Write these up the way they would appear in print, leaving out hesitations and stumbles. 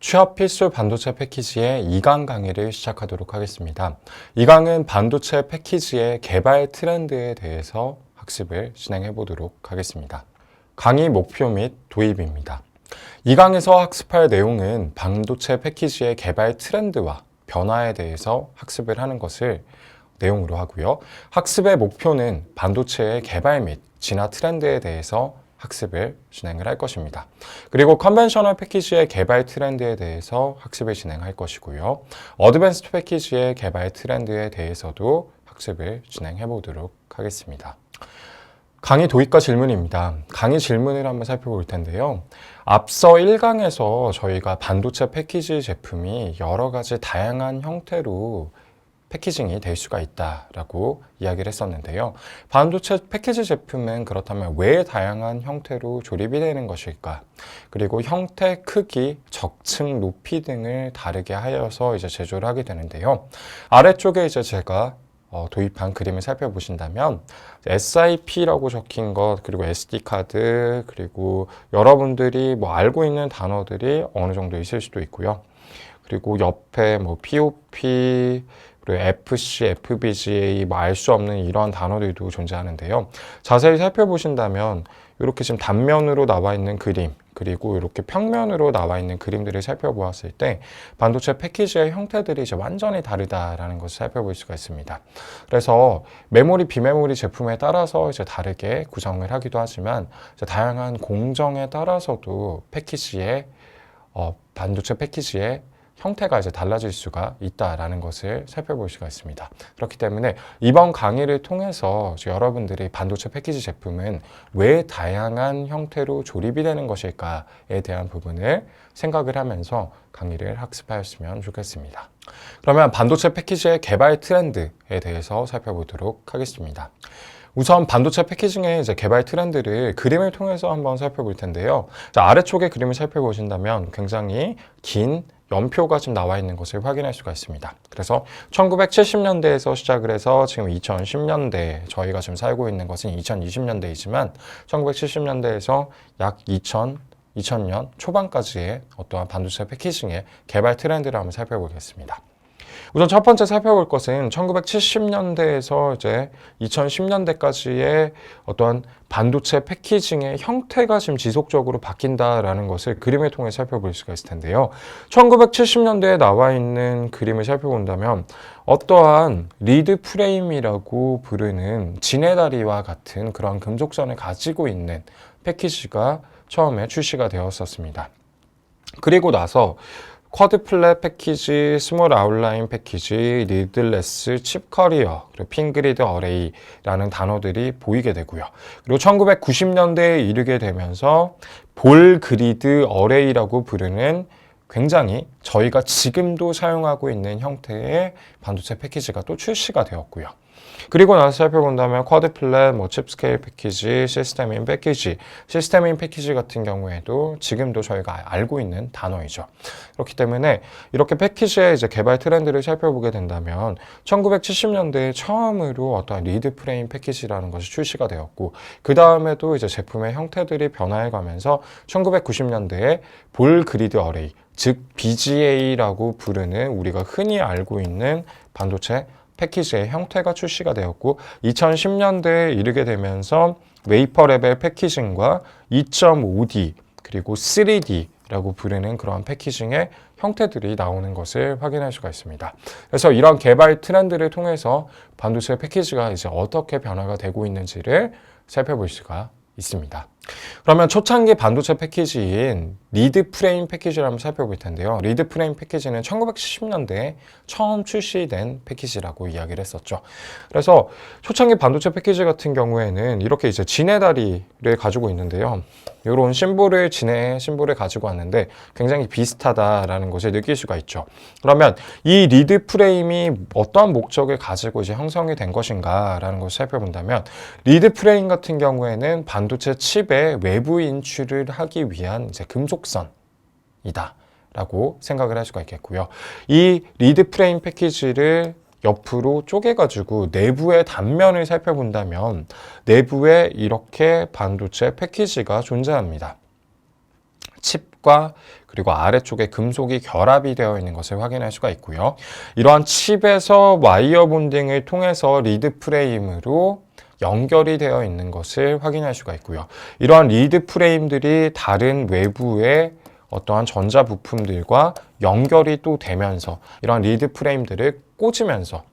취업 필수 반도체 패키지의 2강 강의를 시작하도록 하겠습니다. 2강은 반도체 패키지의 개발 트렌드에 대해서 학습을 진행해 보도록 하겠습니다. 강의 목표 및 도입입니다. 2강에서 학습할 내용은 반도체 패키지의 개발 트렌드와 변화에 대해서 학습을 하는 것을 내용으로 하고요. 학습의 목표는 반도체의 개발 및 진화 트렌드에 대해서 학습을 진행을 할 것입니다. 그리고 컨벤셔널 패키지의 개발 트렌드에 대해서 학습을 진행할 것이고요. 어드밴스드 패키지의 개발 트렌드에 대해서도 학습을 진행해 보도록 하겠습니다. 강의 도입과 질문입니다. 강의 질문을 한번 살펴볼 텐데요. 앞서 1강에서 저희가 반도체 패키지 제품이 여러 가지 다양한 형태로 패키징이 될 수가 있다라고 이야기를 했었는데요. 반도체 패키지 제품은 그렇다면 왜 다양한 형태로 조립이 되는 것일까? 그리고 형태, 크기, 적층, 높이 등을 다르게 하여서 이제 제조를 하게 되는데요. 아래쪽에 이제 제가 도입한 그림을 살펴보신다면 SIP라고 적힌 것, 그리고 SD카드, 그리고 여러분들이 뭐 알고 있는 단어들이 어느 정도 있을 수도 있고요. 그리고 옆에 뭐 POP, 그리고 FC, FPGA, 뭐 알 수 없는 이런 단어들도 존재하는데요. 자세히 살펴보신다면 이렇게 지금 단면으로 나와 있는 그림, 그리고 이렇게 평면으로 나와 있는 그림들을 살펴보았을 때 반도체 패키지의 형태들이 이제 완전히 다르다라는 것을 살펴볼 수가 있습니다. 그래서 메모리, 비메모리 제품에 따라서 이제 다르게 구성을 하기도 하지만 이제 다양한 공정에 따라서도 반도체 패키지의 형태가 이제 달라질 수가 있다라는 것을 살펴볼 수가 있습니다. 그렇기 때문에 이번 강의를 통해서 여러분들이 반도체 패키지 제품은 왜 다양한 형태로 조립이 되는 것일까에 대한 부분을 생각을 하면서 강의를 학습하였으면 좋겠습니다. 그러면 반도체 패키지의 개발 트렌드에 대해서 살펴보도록 하겠습니다. 우선 반도체 패키징의 이제 개발 트렌드를 그림을 통해서 한번 살펴볼 텐데요. 자, 아래쪽에 그림을 살펴보신다면 굉장히 긴 연표가 지금 나와 있는 것을 확인할 수가 있습니다. 그래서 1970년대에서 시작을 해서 지금 2010년대, 저희가 지금 살고 있는 것은 2020년대이지만 1970년대에서 약 2000년 초반까지의 어떠한 반도체 패키징의 개발 트렌드를 한번 살펴보겠습니다. 우선 첫 번째 살펴볼 것은 1970년대에서 이제 2010년대까지의 어떠한 반도체 패키징의 형태가 지금 지속적으로 바뀐다라는 것을 그림을 통해 살펴볼 수가 있을 텐데요. 1970년대에 나와 있는 그림을 살펴본다면 어떠한 리드 프레임이라고 부르는 지네다리와 같은 그런 금속선을 가지고 있는 패키지가 처음에 출시가 되었었습니다. 그리고 나서 쿼드 플랫 패키지, 스몰 아웃라인 패키지, 리드레스, 칩 커리어, 그리고 핀그리드 어레이라는 단어들이 보이게 되고요. 그리고 1990년대에 이르게 되면서 볼 그리드 어레이라고 부르는 굉장히 저희가 지금도 사용하고 있는 형태의 반도체 패키지가 또 출시가 되었고요. 그리고 나서 살펴본다면 쿼드 플랫, 칩 스케일 패키지, 시스템인 패키지, 시스템인 패키지 같은 경우에도 지금도 저희가 알고 있는 단어이죠. 그렇기 때문에 이렇게 패키지의 이제 개발 트렌드를 살펴보게 된다면 1970년대에 처음으로 어떤 리드 프레임 패키지라는 것이 출시가 되었고 그 다음에도 이제 제품의 형태들이 변화해가면서 1990년대에 볼 그리드 어레이, 즉 BGA라고 부르는 우리가 흔히 알고 있는 반도체 패키지의 형태가 출시가 되었고 2010년대에 이르게 되면서 웨이퍼 레벨 패키징과 2.5D 그리고 3D라고 부르는 그러한 패키징의 형태들이 나오는 것을 확인할 수가 있습니다. 그래서 이런 개발 트렌드를 통해서 반도체 패키지가 이제 어떻게 변화가 되고 있는지를 살펴볼 수가 있습니다. 그러면 초창기 반도체 패키지인 리드 프레임 패키지를 한번 살펴볼 텐데요. 리드 프레임 패키지는 1970년대에 처음 출시된 패키지라고 이야기를 했었죠. 그래서 초창기 반도체 패키지 같은 경우에는 이렇게 이제 지네다리를 가지고 있는데요. 이런 심볼을 가지고 왔는데 굉장히 비슷하다라는 것을 느낄 수가 있죠. 그러면 이 리드 프레임이 어떠한 목적을 가지고 이제 형성이 된 것인가라는 것을 살펴본다면 리드 프레임 같은 경우에는 반도체 칩의 외부 인출을 하기 위한 이제 금속선이다 라고 생각을 할 수가 있겠고요. 이 리드 프레임 패키지를 옆으로 쪼개가지고 내부의 단면을 살펴본다면 내부에 이렇게 반도체 패키지가 존재합니다. 칩과 그리고 아래쪽에 금속이 결합이 되어 있는 것을 확인할 수가 있고요. 이러한 칩에서 와이어 본딩을 통해서 리드 프레임으로 연결이 되어 있는 것을 확인할 수가 있고요. 이러한 리드 프레임들이 다른 외부의 어떠한 전자 부품들과 연결이 또 되면서 이러한 리드 프레임들을 꽂으면서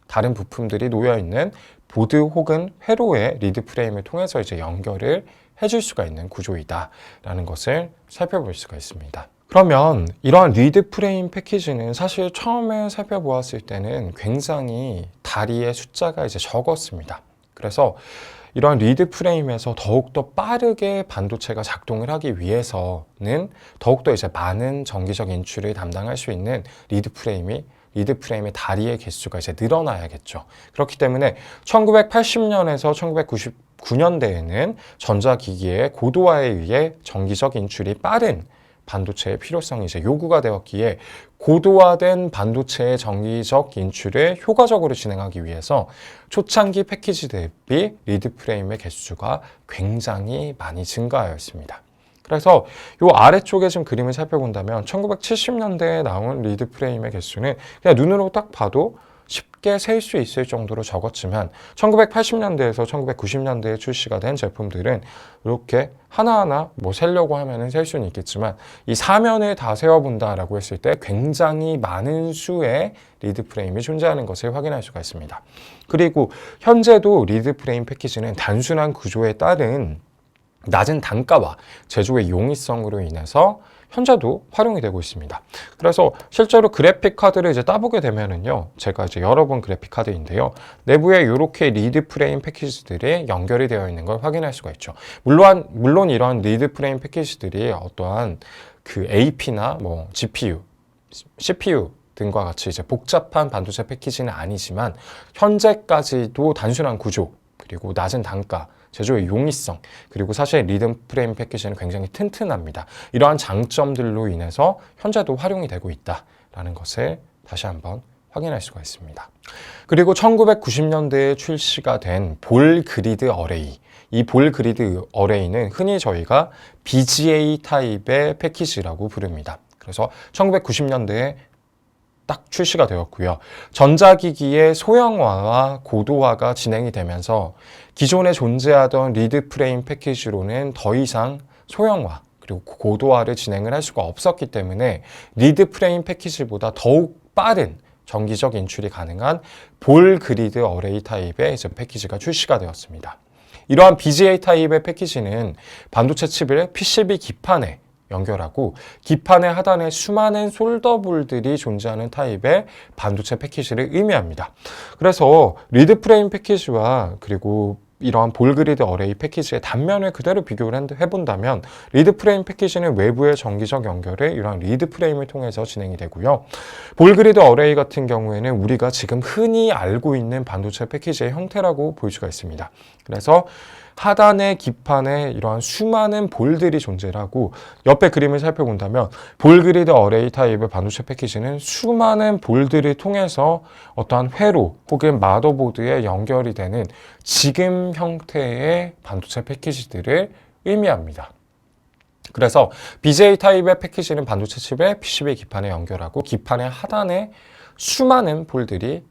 다른 부품들이 놓여 있는 보드 혹은 회로의 리드 프레임을 통해서 이제 연결을 해줄 수가 있는 구조이다라는 것을 살펴볼 수가 있습니다. 그러면 이러한 리드 프레임 패키지는 사실 처음에 살펴보았을 때는 굉장히 다리의 숫자가 이제 적었습니다. 그래서 이러한 리드 프레임에서 더욱더 빠르게 반도체가 작동을 하기 위해서는 더욱더 이제 많은 전기적 인출을 담당할 수 있는 리드 프레임의 다리의 개수가 이제 늘어나야겠죠. 그렇기 때문에 1980년에서 1999년대에는 전자기기의 고도화에 의해 전기적 인출이 빠른 반도체의 필요성이 이제 요구가 되었기에 고도화된 반도체의 전기적 인출을 효과적으로 진행하기 위해서 초창기 패키지 대비 리드 프레임의 개수가 굉장히 많이 증가하였습니다. 그래서 이 아래쪽에 지금 그림을 살펴본다면 1970년대에 나온 리드 프레임의 개수는 그냥 눈으로 딱 봐도 쉽게 셀 수 있을 정도로 적었지만 1980년대에서 1990년대에 출시가 된 제품들은 이렇게 하나하나 뭐 세려고 하면은 셀 수는 있겠지만 이 사면을 다 세어본다라고 했을 때 굉장히 많은 수의 리드 프레임이 존재하는 것을 확인할 수가 있습니다. 그리고 현재도 리드 프레임 패키지는 단순한 구조에 따른 낮은 단가와 제조의 용이성으로 인해서 현재도 활용이 되고 있습니다. 그래서 실제로 그래픽 카드를 이제 따보게 되면은요, 제가 이제 열어본 그래픽 카드인데요, 내부에 이렇게 리드 프레임 패키지들이 연결이 되어 있는 걸 확인할 수가 있죠. 물론 이런 리드 프레임 패키지들이 어떠한 그 AP나 뭐 GPU, CPU 등과 같이 이제 복잡한 반도체 패키지는 아니지만 현재까지도 단순한 구조 그리고 낮은 단가, 제조의 용이성, 그리고 사실 리드 프레임 패키지는 굉장히 튼튼합니다. 이러한 장점들로 인해서 현재도 활용이 되고 있다라는 것을 다시 한번 확인할 수가 있습니다. 그리고 1990년대에 출시가 된 볼 그리드 어레이. 이 볼 그리드 어레이는 흔히 저희가 BGA 타입의 패키지라고 부릅니다. 그래서 1990년대에 딱 출시가 되었고요. 전자기기의 소형화와 고도화가 진행이 되면서 기존에 존재하던 리드 프레임 패키지로는 더 이상 소형화 그리고 고도화를 진행을 할 수가 없었기 때문에 리드 프레임 패키지보다 더욱 빠른 전기적 인출이 가능한 볼 그리드 어레이 타입의 이제 패키지가 출시가 되었습니다. 이러한 BGA 타입의 패키지는 반도체 칩을 PCB 기판에 연결하고 기판의 하단에 수많은 솔더볼들이 존재하는 타입의 반도체 패키지를 의미합니다. 그래서 리드 프레임 패키지와 그리고 이러한 볼 그리드 어레이 패키지의 단면을 그대로 비교를 해본다면 리드 프레임 패키지는 외부의 전기적 연결을 이러한 리드 프레임을 통해서 진행이 되고요. 볼 그리드 어레이 같은 경우에는 우리가 지금 흔히 알고 있는 반도체 패키지의 형태라고 볼 수가 있습니다. 그래서 하단의 기판에 이러한 수많은 볼들이 존재하고 옆에 그림을 살펴본다면 볼 그리드 어레이 타입의 반도체 패키지는 수많은 볼들을 통해서 어떠한 회로 혹은 마더보드에 연결이 되는 지금 형태의 반도체 패키지들을 의미합니다. 그래서 BGA 타입의 패키지는 반도체 칩에 PCB 기판에 연결하고 기판의 하단에 수많은 볼들이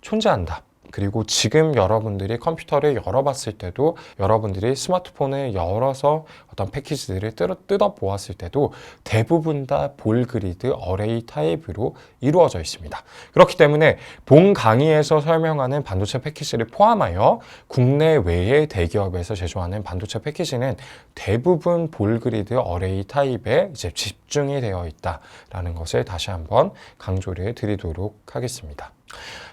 존재한다. 그리고 지금 여러분들이 컴퓨터를 열어봤을 때도 여러분들이 스마트폰을 열어서 어떤 패키지들을 뜯어보았을 때도 대부분 다 볼 그리드 어레이 타입으로 이루어져 있습니다. 그렇기 때문에 본 강의에서 설명하는 반도체 패키지를 포함하여 국내외의 대기업에서 제조하는 반도체 패키지는 대부분 볼 그리드 어레이 타입에 이제 집중이 되어 있다라는 것을 다시 한번 강조를 드리도록 하겠습니다.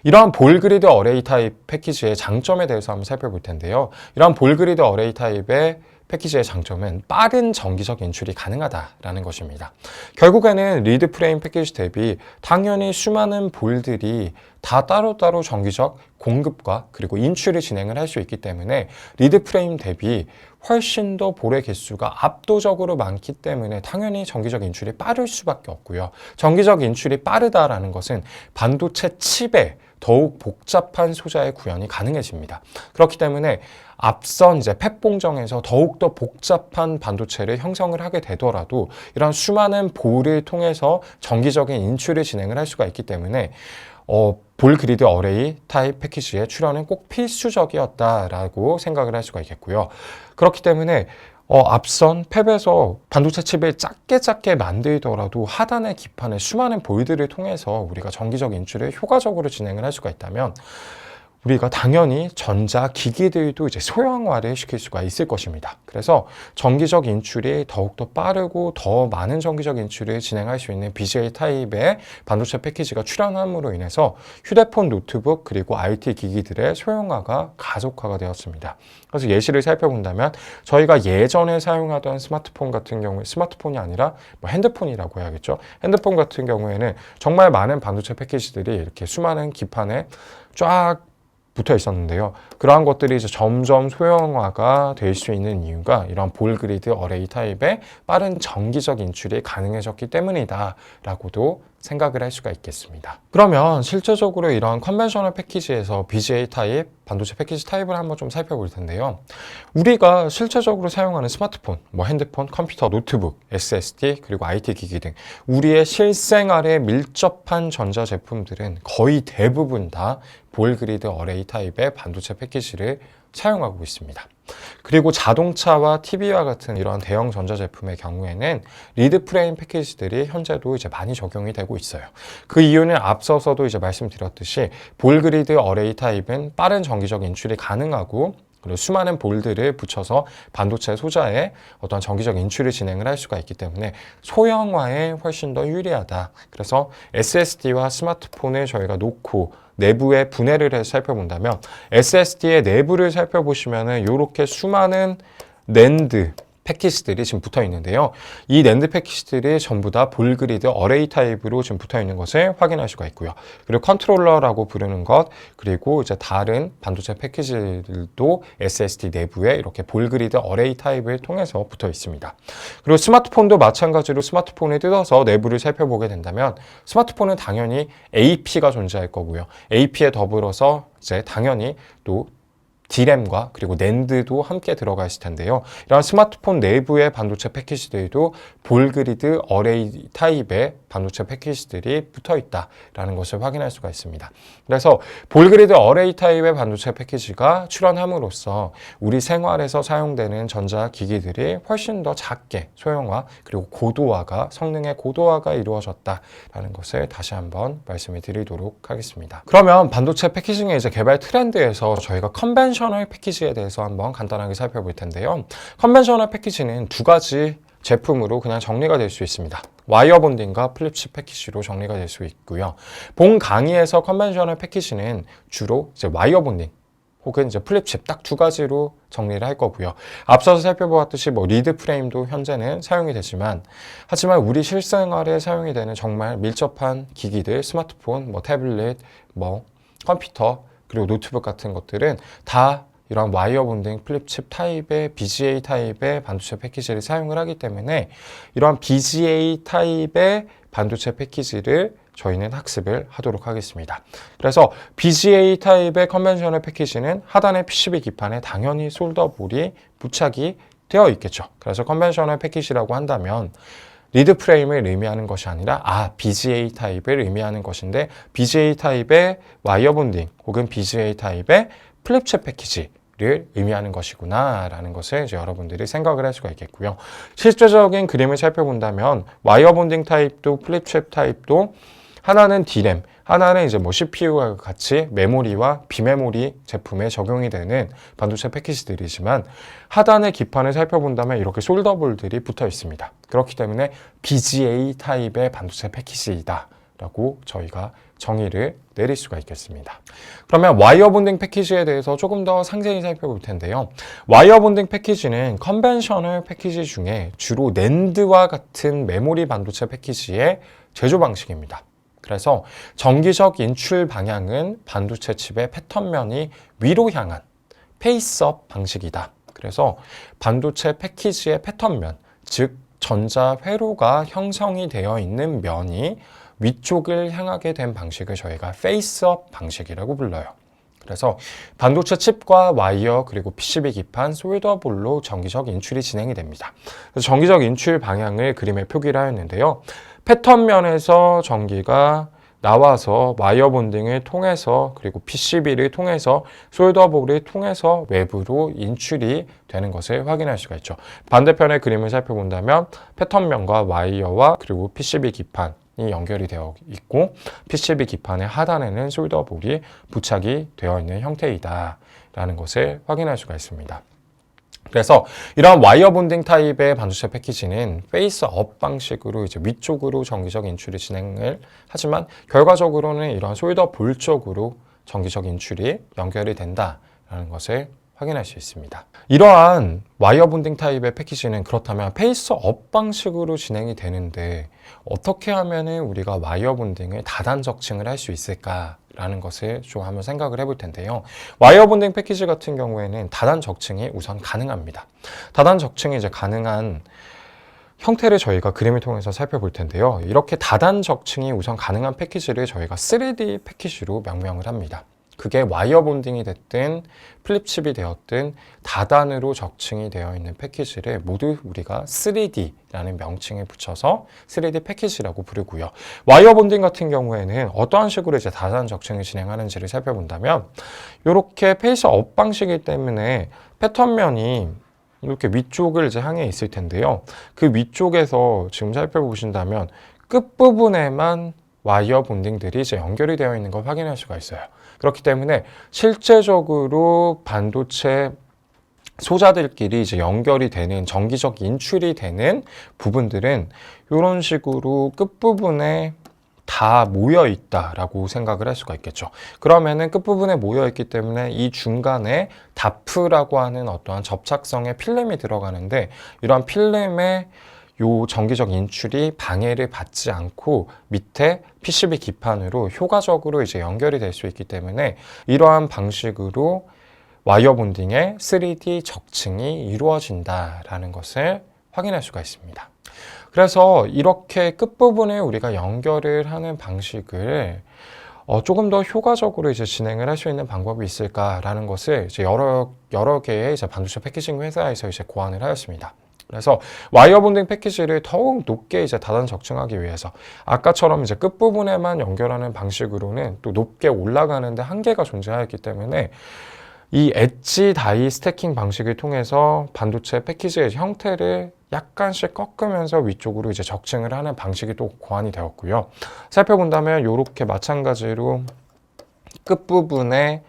이러한 볼 그리드 어레이 타입 패키지의 장점에 대해서 한번 살펴볼 텐데요. 이러한 볼 그리드 어레이 타입의 패키지의 장점은 빠른 전기적 인출이 가능하다라는 것입니다. 결국에는 리드 프레임 패키지 대비 당연히 수많은 볼들이 다 따로따로 전기적 공급과 그리고 인출을 진행을 할 수 있기 때문에 리드 프레임 대비 훨씬 더 볼의 개수가 압도적으로 많기 때문에 당연히 전기적 인출이 빠를 수밖에 없고요. 전기적 인출이 빠르다라는 것은 반도체 칩에 더욱 복잡한 소자의 구현이 가능해집니다. 그렇기 때문에 앞선 이제 팩봉정에서 더욱더 복잡한 반도체를 형성을 하게 되더라도 이런 수많은 볼을 통해서 정기적인 인출을 진행을 할 수가 있기 때문에 볼 그리드 어레이 타입 패키지의 출현은 꼭 필수적이었다라고 생각을 할 수가 있겠고요. 그렇기 때문에 앞선 팹에서 반도체 칩을 작게 만들더라도 하단의 기판에 수많은 볼들을 통해서 우리가 정기적 인출을 효과적으로 진행을 할 수가 있다면 우리가 당연히 전자기기들도 이제 소형화를 시킬 수가 있을 것입니다. 그래서 정기적 인출이 더욱더 빠르고 더 많은 정기적 인출을 진행할 수 있는 BGA 타입의 반도체 패키지가 출현함으로 인해서 휴대폰, 노트북 그리고 IT 기기들의 소형화가 가속화가 되었습니다. 그래서 예시를 살펴본다면 저희가 예전에 사용하던 스마트폰 같은 경우에 스마트폰이 아니라 핸드폰이라고 해야겠죠. 핸드폰 같은 경우에는 정말 많은 반도체 패키지들이 이렇게 수많은 기판에 쫙 붙어 있었는데요. 그러한 것들이 이제 점점 소형화가 될 수 있는 이유가 이런 볼 그리드 어레이 타입의 빠른 정기적 인출이 가능해졌기 때문이다라고도 생각을 할 수가 있겠습니다. 그러면 실제적으로 이런 컨벤셔널 패키지에서 BGA 타입, 반도체 패키지 타입을 한번 좀 살펴볼 텐데요. 우리가 실제적으로 사용하는 스마트폰, 핸드폰, 컴퓨터, 노트북, SSD, 그리고 IT 기기 등 우리의 실생활에 밀접한 전자제품들은 거의 대부분 다 볼 그리드 어레이 타입의 반도체 패키지를 사용하고 있습니다. 그리고 자동차와 TV와 같은 이런 대형 전자제품의 경우에는 리드 프레임 패키지들이 현재도 이제 많이 적용이 되고 있어요. 그 이유는 앞서서도 이제 말씀드렸듯이 볼 그리드 어레이 타입은 빠른 정기적 인출이 가능하고 그리고 수많은 볼들을 붙여서 반도체 소자에 어떤 정기적 인출을 진행을 할 수가 있기 때문에 소형화에 훨씬 더 유리하다. 그래서 SSD와 스마트폰을 저희가 놓고 내부의 분해를 해서 살펴본다면 SSD의 내부를 살펴보시면은 이렇게 수많은 낸드 패키지들이 지금 붙어 있는데요. 이 낸드 패키지들이 전부 다 볼 그리드 어레이 타입으로 지금 붙어 있는 것을 확인할 수가 있고요. 그리고 컨트롤러라고 부르는 것, 그리고 이제 다른 반도체 패키지들도 SSD 내부에 이렇게 볼 그리드 어레이 타입을 통해서 붙어 있습니다. 그리고 스마트폰도 마찬가지로 스마트폰을 뜯어서 내부를 살펴보게 된다면 스마트폰은 당연히 AP가 존재할 거고요. AP에 더불어서 이제 당연히 또 D램과 그리고 낸드도 함께 들어가 있을 텐데요. 이런 스마트폰 내부의 반도체 패키지들도 볼 그리드 어레이 타입의 반도체 패키지들이 붙어 있다라는 것을 확인할 수가 있습니다. 그래서 볼 그리드 어레이 타입의 반도체 패키지가 출현함으로써 우리 생활에서 사용되는 전자기기들이 훨씬 더 작게 소형화 그리고 고도화가 성능의 고도화가 이루어졌다라는 것을 다시 한번 말씀을 드리도록 하겠습니다. 그러면 반도체 패키징의 이제 개발 트렌드에서 저희가 컨벤셔널 패키지에 대해서 한번 간단하게 살펴볼 텐데요. 컨벤셔널 패키지는 두 가지 제품으로 그냥 정리가 될 수 있습니다. 와이어 본딩과 플립칩 패키지로 정리가 될 수 있고요. 본 강의에서 컨벤셔널 패키지는 주로 이제 와이어 본딩 혹은 이제 플립칩 딱 두 가지로 정리를 할 거고요. 앞서서 살펴보았듯이 리드 프레임도 현재는 사용이 되지만 하지만 우리 실생활에 사용이 되는 정말 밀접한 기기들, 스마트폰, 태블릿, 컴퓨터 그리고 노트북 같은 것들은 다 이런 와이어 본딩 플립칩 타입의 BGA 타입의 반도체 패키지를 사용을 하기 때문에 이러한 BGA 타입의 반도체 패키지를 저희는 학습을 하도록 하겠습니다. 그래서 BGA 타입의 컨벤셔널 패키지는 하단의 PCB 기판에 당연히 솔더볼이 부착이 되어 있겠죠. 그래서 컨벤셔널 패키지라고 한다면 리드 프레임을 의미하는 것이 아니라 BGA 타입을 의미하는 것인데 BGA 타입의 와이어 본딩 혹은 BGA 타입의 플립칩 패키지를 의미하는 것이구나 라는 것을 이제 여러분들이 생각을 할 수가 있겠고요. 실제적인 그림을 살펴본다면 와이어 본딩 타입도 플립칩 타입도 하나는 D램, 하나는 이제 CPU와 같이 메모리와 비메모리 제품에 적용이 되는 반도체 패키지들이지만 하단의 기판을 살펴본다면 이렇게 솔더볼들이 붙어 있습니다. 그렇기 때문에 BGA 타입의 반도체 패키지이다 라고 저희가 정의를 내릴 수가 있겠습니다. 그러면 와이어 본딩 패키지에 대해서 조금 더 상세히 살펴볼 텐데요. 와이어 본딩 패키지는 컨벤셔널 패키지 중에 주로 낸드와 같은 메모리 반도체 패키지의 제조 방식입니다. 그래서 정기적 인출 방향은 반도체 칩의 패턴면이 위로 향한 페이스업 방식이다. 그래서 반도체 패키지의 패턴면, 즉 전자 회로가 형성이 되어 있는 면이 위쪽을 향하게 된 방식을 저희가 페이스업 방식이라고 불러요. 그래서 반도체 칩과 와이어 그리고 PCB 기판, 솔더볼로 전기적 인출이 진행이 됩니다. 그래서 전기적 인출 방향을 그림에 표기를 하였는데요. 패턴면에서 전기가 나와서 와이어 본딩을 통해서 그리고 PCB를 통해서 솔더볼을 통해서 외부로 인출이 되는 것을 확인할 수가 있죠. 반대편의 그림을 살펴본다면 패턴면과 와이어와 그리고 PCB 기판 연결이 되어 있고 PCB 기판의 하단에는 솔더볼이 부착이 되어 있는 형태이다 라는 것을 확인할 수가 있습니다. 그래서 이러한 와이어 본딩 타입의 반도체 패키지는 페이스업 방식으로 이제 위쪽으로 전기적 인출이 진행을 하지만 결과적으로는 이러한 솔더볼 쪽으로 전기적 인출이 연결이 된다라는 것을 확인할 수 있습니다. 이러한 와이어 본딩 타입의 패키지는 그렇다면 페이스업 방식으로 진행이 되는데 어떻게 하면 우리가 와이어 본딩을 다단 적층을 할 수 있을까라는 것을 좀 한번 생각을 해볼 텐데요. 와이어 본딩 패키지 같은 경우에는 다단 적층이 우선 가능합니다. 다단 적층이 이제 가능한 형태를 저희가 그림을 통해서 살펴볼 텐데요. 이렇게 다단 적층이 우선 가능한 패키지를 저희가 3D 패키지로 명명을 합니다. 그게 와이어 본딩이 됐든 플립칩이 되었든 다단으로 적층이 되어 있는 패키지를 모두 우리가 3D라는 명칭을 붙여서 3D 패키지라고 부르고요. 와이어 본딩 같은 경우에는 어떠한 식으로 이제 다단 적층을 진행하는지를 살펴본다면 이렇게 페이스업 방식이기 때문에 패턴면이 이렇게 위쪽을 이제 향해 있을 텐데요. 그 위쪽에서 지금 살펴보신다면 끝부분에만 와이어 본딩들이 이제 연결이 되어 있는 걸 확인할 수가 있어요. 그렇기 때문에 실제적으로 반도체 소자들끼리 이제 연결이 되는 전기적 인출이 되는 부분들은 이런 식으로 끝부분에 다 모여 있다라고 생각을 할 수가 있겠죠. 그러면은 끝부분에 모여 있기 때문에 이 중간에 다프라고 하는 어떠한 접착성의 필름이 들어가는데 이러한 필름의 요 전기적 인출이 방해를 받지 않고 밑에 PCB 기판으로 효과적으로 이제 연결이 될 수 있기 때문에 이러한 방식으로 와이어 본딩의 3D 적층이 이루어진다라는 것을 확인할 수가 있습니다. 그래서 이렇게 끝부분에 우리가 연결을 하는 방식을 조금 더 효과적으로 이제 진행을 할 수 있는 방법이 있을까라는 것을 이제 여러 개의 이제 반도체 패키징 회사에서 이제 고안을 하였습니다. 그래서 와이어 본딩 패키지를 더욱 높게 이제 다단 적층하기 위해서 아까처럼 이제 끝부분에만 연결하는 방식으로는 또 높게 올라가는데 한계가 존재하였기 때문에 이 엣지 다이 스태킹 방식을 통해서 반도체 패키지의 형태를 약간씩 꺾으면서 위쪽으로 이제 적층을 하는 방식이 또 고안이 되었고요. 살펴본다면 이렇게 마찬가지로 끝부분에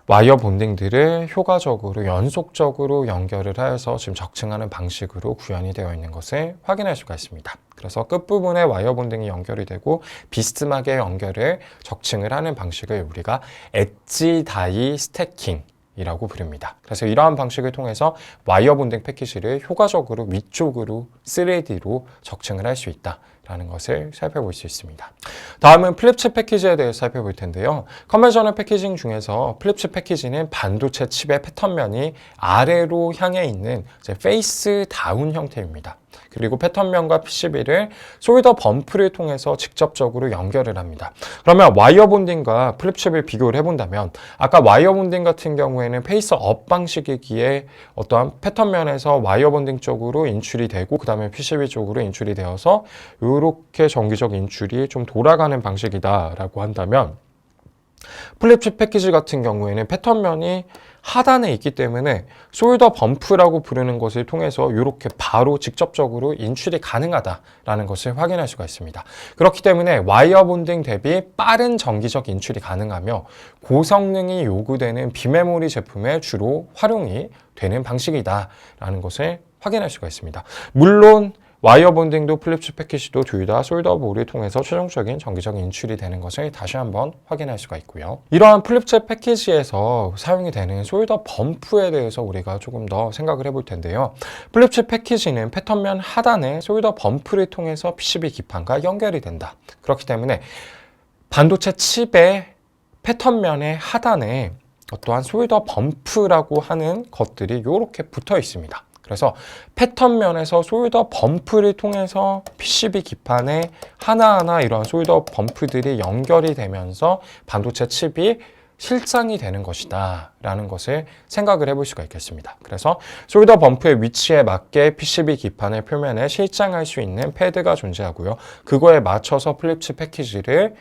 와이어 본딩들을 효과적으로 연속적으로 연결을 하여서 지금 적층하는 방식으로 구현이 되어 있는 것을 확인할 수가 있습니다. 그래서 끝부분에 와이어 본딩이 연결이 되고 비스듬하게 연결을 적층을 하는 방식을 우리가 엣지 다이 스태킹 이라고 부릅니다. 그래서 이러한 방식을 통해서 와이어 본딩 패키지를 효과적으로 위쪽으로 3D로 적층을 할 수 있다라는 것을 살펴볼 수 있습니다. 다음은 플립칩 패키지에 대해서 살펴볼 텐데요. 컨벤셔널 패키징 중에서 플립칩 패키지는 반도체 칩의 패턴면이 아래로 향해 있는 페이스 다운 형태입니다. 그리고 패턴면과 PCB를 솔더 범프를 통해서 직접적으로 연결을 합니다. 그러면 와이어 본딩과 플립칩을 비교를 해본다면 아까 와이어 본딩 같은 경우에는 페이스업 방식이기에 어떠한 패턴면에서 와이어 본딩 쪽으로 인출이 되고 그 다음에 PCB 쪽으로 인출이 되어서 이렇게 전기적 인출이 좀 돌아가는 방식이다라고 한다면 플립칩 패키지 같은 경우에는 패턴면이 하단에 있기 때문에 솔더 범프라고 부르는 것을 통해서 이렇게 바로 직접적으로 인출이 가능하다라는 것을 확인할 수가 있습니다. 그렇기 때문에 와이어 본딩 대비 빠른 전기적 인출이 가능하며 고성능이 요구되는 비메모리 제품에 주로 활용이 되는 방식이다라는 것을 확인할 수가 있습니다. 물론 와이어 본딩도 플립칩 패키지도 둘 다 솔더볼을 통해서 최종적인 전기적 인출이 되는 것을 다시 한번 확인할 수가 있고요. 이러한 플립칩 패키지에서 사용이 되는 솔더 범프에 대해서 우리가 조금 더 생각을 해볼 텐데요. 플립칩 패키지는 패턴면 하단에 솔더 범프를 통해서 PCB 기판과 연결이 된다. 그렇기 때문에 반도체 칩의 패턴면의 하단에 어떠한 솔더 범프라고 하는 것들이 이렇게 붙어 있습니다. 그래서 패턴 면에서 숄더 범프를 통해서 PCB 기판에 하나하나 이런 숄더 범프들이 연결이 되면서 반도체 칩이 실장이 되는 것이다 라는 것을 생각을 해볼 수가 있겠습니다. 그래서 숄더 범프의 위치에 맞게 PCB 기판의 표면에 실장할 수 있는 패드가 존재하고요. 그거에 맞춰서 플립칩 패키지를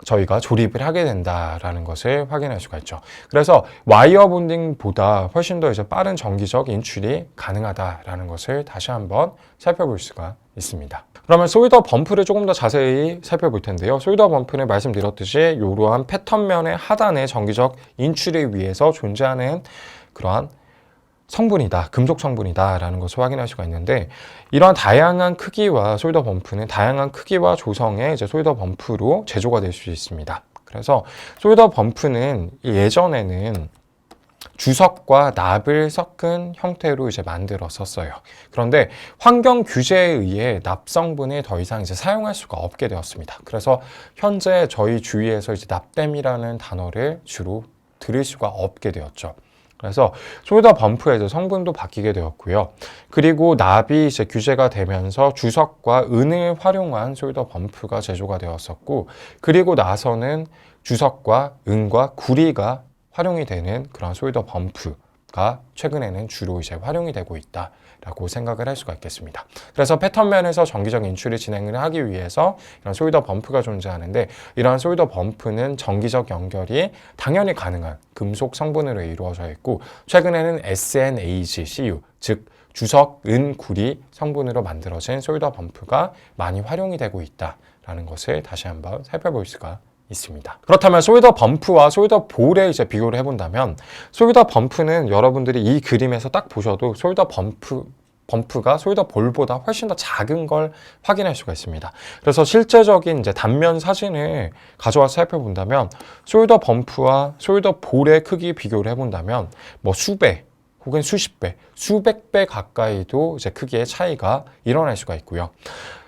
저희가 조립을 하게 된다라는 것을 확인할 수가 있죠. 그래서 와이어 본딩보다 훨씬 더 이제 빠른 전기적 인출이 가능하다라는 것을 다시 한번 살펴볼 수가 있습니다. 그러면 숄더 범프를 조금 더 자세히 살펴볼 텐데요. 숄더 범프는 말씀드렸듯이 이러한 패턴면의 하단에 전기적 인출을 위해서 존재하는 그러한 성분이다, 금속 성분이다 라는 것을 확인할 수가 있는데, 이러한 다양한 크기와 숄더 범프는 다양한 크기와 조성의 이제 숄더 범프로 제조가 될 수 있습니다. 그래서 숄더 범프는 예전에는 주석과 납을 섞은 형태로 이제 만들었었어요. 그런데 환경 규제에 의해 납 성분을 더 이상 이제 사용할 수가 없게 되었습니다. 그래서 현재 저희 주위에서 이제 납땜이라는 단어를 주로 들을 수가 없게 되었죠. 그래서 숄더 범프의 이제 성분도 바뀌게 되었고요. 그리고 납이 이제 규제가 되면서 주석과 은을 활용한 숄더 범프가 제조가 되었었고, 그리고 나서는 주석과 은과 구리가 활용이 되는 그런 숄더 범프가 최근에는 주로 이제 활용이 되고 있다라고 생각을 할 수가 있겠습니다. 그래서 패턴면에서 전기적 인출을 진행을 하기 위해서 이런 숄더 범프가 존재하는데, 이러한 숄더 범프는 전기적 연결이 당연히 가능한 금속 성분으로 이루어져 있고, 최근에는 SNAG-CU, 즉 주석, 은, 구리 성분으로 만들어진 숄더 범프가 많이 활용이 되고 있다라는 것을 다시 한번 살펴볼 수가 있습니다. 그렇다면 숄더 범프와 숄더 볼에 이제 비교를 해본다면, 숄더 범프는 여러분들이 이 그림에서 딱 보셔도 숄더 범프가 숄더 볼보다 훨씬 더 작은 걸 확인할 수가 있습니다. 그래서 실제적인 이제 단면 사진을 가져와서 살펴본다면, 숄더 범프와 숄더 볼의 크기 비교를 해본다면 뭐 수배 혹은 수십 배, 수백 배 가까이도 이제 크기의 차이가 일어날 수가 있고요.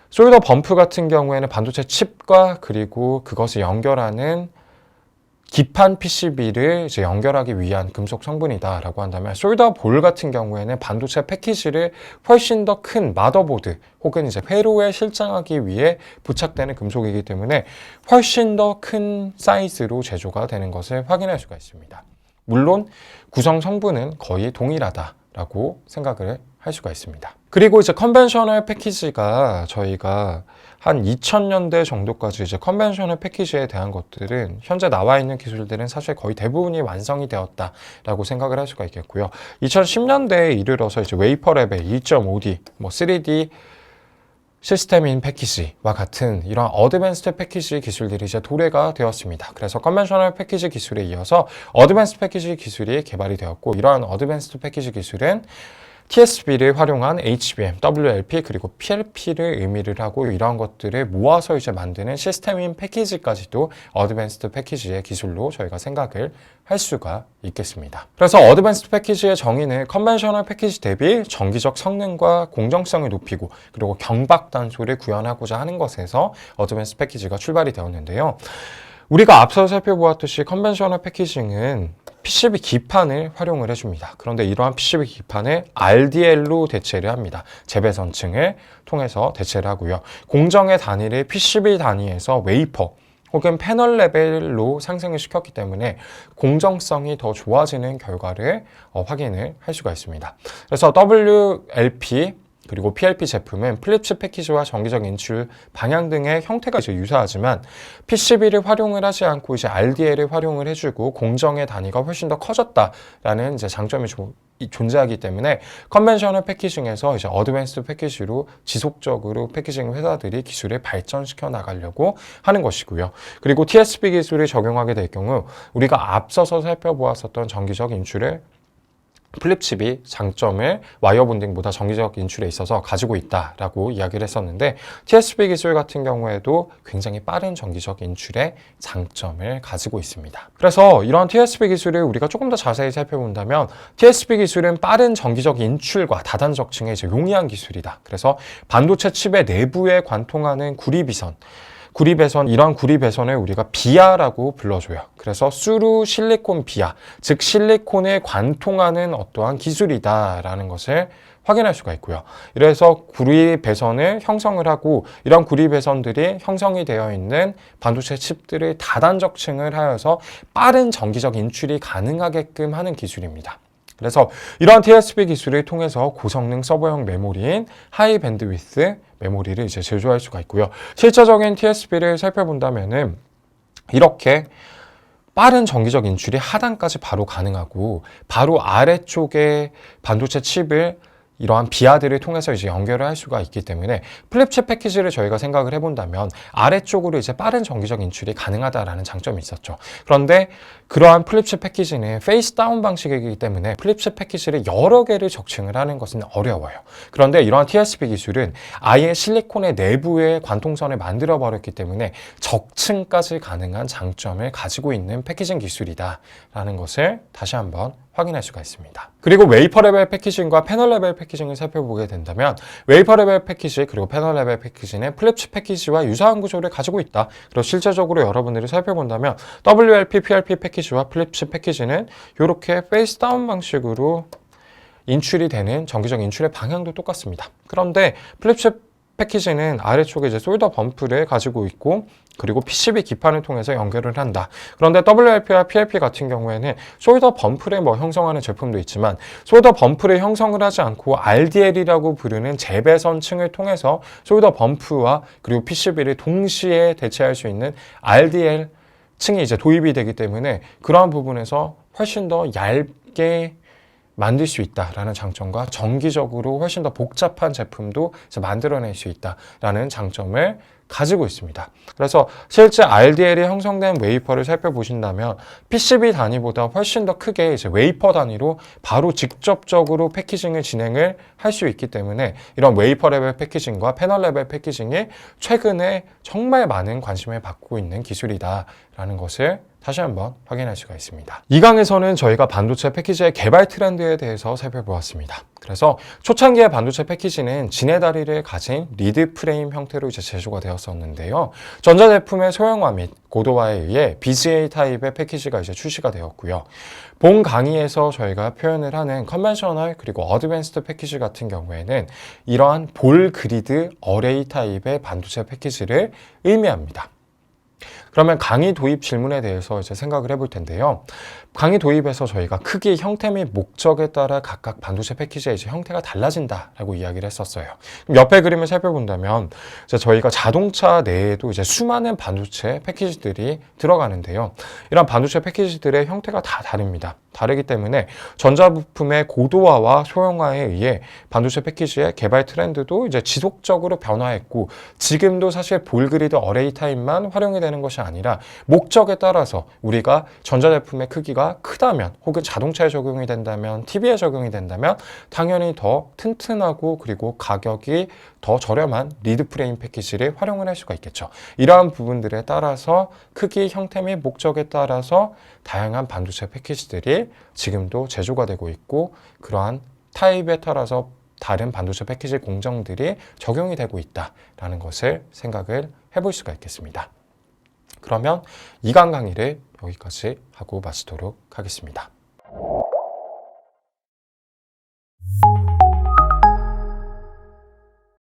숄더 범프 같은 경우에는 반도체 칩과 그리고 그것을 연결하는 기판 PCB를 이제 연결하기 위한 금속 성분이다라고 한다면, 숄더 볼 같은 경우에는 반도체 패키지를 훨씬 더 큰 마더보드 혹은 이제 회로에 실장하기 위해 부착되는 금속이기 때문에 훨씬 더 큰 사이즈로 제조가 되는 것을 확인할 수가 있습니다. 물론 구성 성분은 거의 동일하다라고 생각을 할 수가 있습니다. 그리고 이제 컨벤셔널 패키지가 저희가 한 2000년대 정도까지 이제 컨벤셔널 패키지에 대한 것들은 현재 나와 있는 기술들은 사실 거의 대부분이 완성이 되었다라고 생각을 할 수가 있겠고요. 2010년대에 이르러서 이제 웨이퍼 레벨 2.5D, 뭐 3D 시스템인 패키지와 같은 이런 어드밴스드 패키지 기술들이 이제 도래가 되었습니다. 그래서 컨벤셔널 패키지 기술에 이어서 어드밴스드 패키지 기술이 개발이 되었고, 이러한 어드밴스드 패키지 기술은 TSV를 활용한 HBM, WLP 그리고 PLP를 의미를 하고, 이러한 것들을 모아서 이제 만드는 시스템인 패키지까지도 어드밴스드 패키지의 기술로 저희가 생각을 할 수가 있겠습니다. 그래서 어드밴스드 패키지의 정의는 컨벤셔널 패키지 대비 전기적 성능과 공정성을 높이고 그리고 경박 단소를 구현하고자 하는 것에서 어드밴스드 패키지가 출발이 되었는데요. 우리가 앞서 살펴보았듯이 컨벤셔널 패키징은 PCB 기판을 활용을 해줍니다. 그런데 이러한 PCB 기판을 RDL로 대체를 합니다. 재배선층을 통해서 대체를 하고요. 공정의 단위를 PCB 단위에서 웨이퍼 혹은 패널 레벨로 상승을 시켰기 때문에 공정성이 더 좋아지는 결과를 확인을 할 수가 있습니다. 그래서 WLP 그리고 PLP 제품은 플립칩 패키지와 전기적 인출 방향 등의 형태가 이제 유사하지만 PCB를 활용을 하지 않고 이제 RDL을 활용을 해주고 공정의 단위가 훨씬 더 커졌다라는 이제 장점이 존재하기 때문에 컨벤셔널 패키징에서 이제 어드밴스드 패키지로 지속적으로 패키징 회사들이 기술을 발전시켜 나가려고 하는 것이고요. 그리고 TSV 기술을 적용하게 될 경우 우리가 앞서서 살펴보았었던 전기적 인출을 플립칩이 장점을 와이어 본딩보다 전기적 인출에 있어서 가지고 있다라고 이야기를 했었는데, TSV 기술 같은 경우에도 굉장히 빠른 전기적 인출의 장점을 가지고 있습니다. 그래서 이런 TSV 기술을 우리가 조금 더 자세히 살펴본다면, TSV 기술은 빠른 전기적 인출과 다단적층에 이제 용이한 기술이다. 그래서 반도체 칩의 내부에 관통하는 구리비선, 구리 배선, 이런 구리 배선을 우리가 비아라고 불러줘요. 그래서 수루 실리콘 비아, 즉 실리콘에 관통하는 어떠한 기술이다라는 것을 확인할 수가 있고요. 이래서 구리 배선을 형성을 하고 이런 구리 배선들이 형성이 되어 있는 반도체 칩들을 다단적층을 하여서 빠른 전기적 인출이 가능하게끔 하는 기술입니다. 그래서 이러한 TSP 기술을 통해서 고성능 서버형 메모리인 하이 밴드위스 메모리를 이제 제조할 수가 있고요. 실제적인 TSP를 살펴본다면은 이렇게 빠른 전기적 인출이 하단까지 바로 가능하고 바로 아래쪽에 반도체 칩을 이러한 비아들을 통해서 이제 연결을 할 수가 있기 때문에 플립칩 패키지를 저희가 생각을 해본다면 아래쪽으로 이제 빠른 전기적 인출이 가능하다라는 장점이 있었죠. 그런데 그러한 플립칩 패키지는 페이스 다운 방식이기 때문에 플립칩 패키지를 여러 개를 적층을 하는 것은 어려워요. 그런데 이러한 TSP 기술은 아예 실리콘의 내부에 관통선을 만들어 버렸기 때문에 적층까지 가능한 장점을 가지고 있는 패키징 기술이다라는 것을 다시 한번 확인할 수가 있습니다. 그리고 웨이퍼 레벨 패키징과 패널 레벨 패키징을 살펴보게 된다면 웨이퍼 레벨 패키지 그리고 패널 레벨 패키지는 플립칩 패키지와 유사한 구조를 가지고 있다. 그리고 실제적으로 여러분들이 살펴본다면 WLP, PLP 패키지와 플립칩 패키지는 이렇게 페이스 다운 방식으로 인출이 되는 전기적 인출의 방향도 똑같습니다. 그런데 플립칩 패키지는 아래쪽에 이제 솔더 범프를 가지고 있고 그리고 PCB 기판을 통해서 연결을 한다. 그런데 WLP와 PLP 같은 경우에는 솔더 범프를 형성하는 제품도 있지만 솔더 범프를 형성을 하지 않고 RDL이라고 부르는 재배선층을 통해서 솔더 범프와 그리고 PCB를 동시에 대체할 수 있는 RDL 층이 이제 도입이 되기 때문에 그러한 부분에서 훨씬 더 얇게 만들 수 있다라는 장점과 정기적으로 훨씬 더 복잡한 제품도 만들어낼 수 있다라는 장점을 가지고 있습니다. 그래서 실제 RDL이 형성된 웨이퍼를 살펴보신다면 PCB 단위보다 훨씬 더 크게 이제 웨이퍼 단위로 바로 직접적으로 패키징을 진행을 할 수 있기 때문에 이런 웨이퍼 레벨 패키징과 패널 레벨 패키징이 최근에 정말 많은 관심을 받고 있는 기술이다라는 것을 다시 한번 확인할 수가 있습니다. 이 강에서는 저희가 반도체 패키지의 개발 트렌드에 대해서 살펴보았습니다. 그래서 초창기의 반도체 패키지는 지네다리를 가진 리드 프레임 형태로 이제 제조가 되었었는데요. 전자제품의 소형화 및 고도화에 의해 BGA 타입의 패키지가 이제 출시가 되었고요. 본 강의에서 저희가 표현을 하는 컨벤셔널 그리고 어드밴스드 패키지 같은 경우에는 이러한 볼 그리드 어레이 타입의 반도체 패키지를 의미합니다. 그러면 강의 도입 질문에 대해서 이제 생각을 해볼 텐데요. 강의 도입에서 저희가 크기, 형태 및 목적에 따라 각각 반도체 패키지의 이제 형태가 달라진다라고 이야기를 했었어요. 그럼 옆에 그림을 살펴본다면 이제 저희가 자동차 내에도 이제 수많은 반도체 패키지들이 들어가는데요. 이런 반도체 패키지들의 형태가 다 다릅니다. 다르기 때문에 전자부품의 고도화와 소형화에 의해 반도체 패키지의 개발 트렌드도 이제 지속적으로 변화했고 지금도 사실 볼그리드 어레이 타입만 활용이 되는 것이 아니라 목적에 따라서 우리가 전자제품의 크기가 크다면 혹은 자동차에 적용이 된다면 TV에 적용이 된다면 당연히 더 튼튼하고 그리고 가격이 더 저렴한 리드 프레임 패키지를 활용을 할 수가 있겠죠. 이러한 부분들에 따라서 크기, 형태 및 목적에 따라서 다양한 반도체 패키지들이 지금도 제조가 되고 있고 그러한 타입에 따라서 다른 반도체 패키지 공정들이 적용이 되고 있다라는 것을 생각을 해볼 수가 있겠습니다. 그러면 2강 강의를 여기까지 하고 마치도록 하겠습니다.